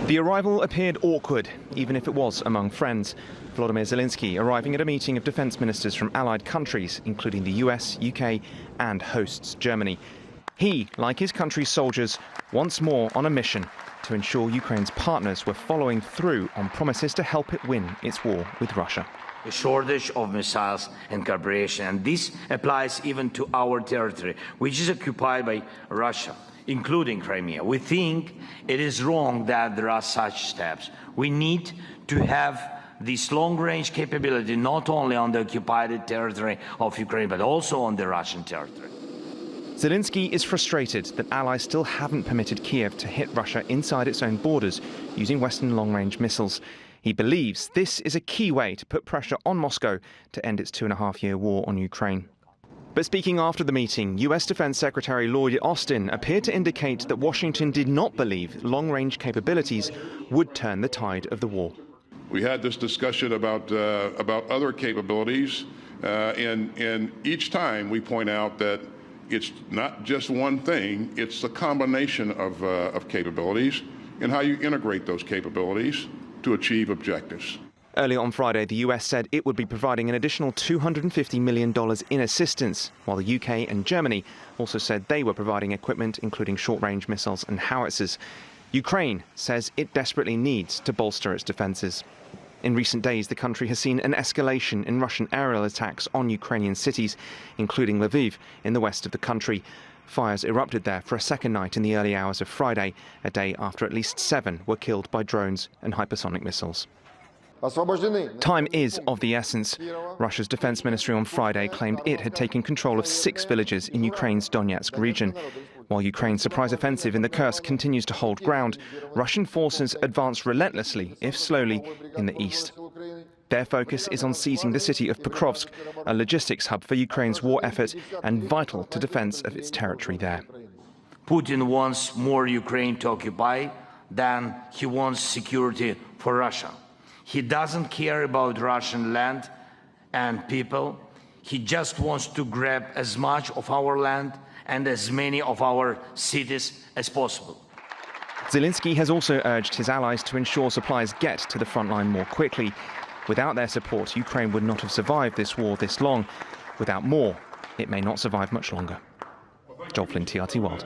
The arrival appeared awkward, even if it was among friends. Volodymyr Zelenskyy arriving at a meeting of defence ministers from allied countries, including the US, UK and hosts Germany. He, like his country's soldiers, once more on a mission to ensure Ukraine's partners were following through on promises to help it win its war with Russia. A shortage of missiles and cooperation, and this applies even to our territory, which is occupied by Russia, including Crimea. We think it is wrong that there are such steps. We need to have this long-range capability not only on the occupied territory of Ukraine, but also on the Russian territory. Zelenskyy is frustrated that allies still haven't permitted Kiev to hit Russia inside its own borders using Western long-range missiles. He believes this is a key way to put pressure on Moscow to end its 2.5-year war on Ukraine. But speaking after the meeting, US Defense Secretary Lloyd Austin appeared to indicate that Washington did not believe long-range capabilities would turn the tide of the war. We had this discussion about other capabilities, and each time we point out that it's not just one thing, it's a combination of capabilities and how you integrate those capabilities to achieve objectives. Earlier on Friday, the US said it would be providing an additional $250 million in assistance, while the UK and Germany also said they were providing equipment, including short-range missiles and howitzers. Ukraine says it desperately needs to bolster its defences. In recent days, the country has seen an escalation in Russian aerial attacks on Ukrainian cities, including Lviv, in the west of the country. Fires erupted there for a second night in the early hours of Friday, a day after at least 7 were killed by drones and hypersonic missiles. Time is of the essence. Russia's defense ministry on Friday claimed it had taken control of 6 villages in Ukraine's Donetsk region. While Ukraine's surprise offensive in the Kursk continues to hold ground, Russian forces advance relentlessly, if slowly, in the east. Their focus is on seizing the city of Pokrovsk, a logistics hub for Ukraine's war effort and vital to defense of its territory there. Putin wants more Ukraine to occupy than he wants security for Russia. He doesn't care about Russian land and people. He just wants to grab as much of our land and as many of our cities as possible. Zelenskyy has also urged his allies to ensure supplies get to the front line more quickly. Without their support, Ukraine would not have survived this war this long. Without more, it may not survive much longer. Flynn, TRT World.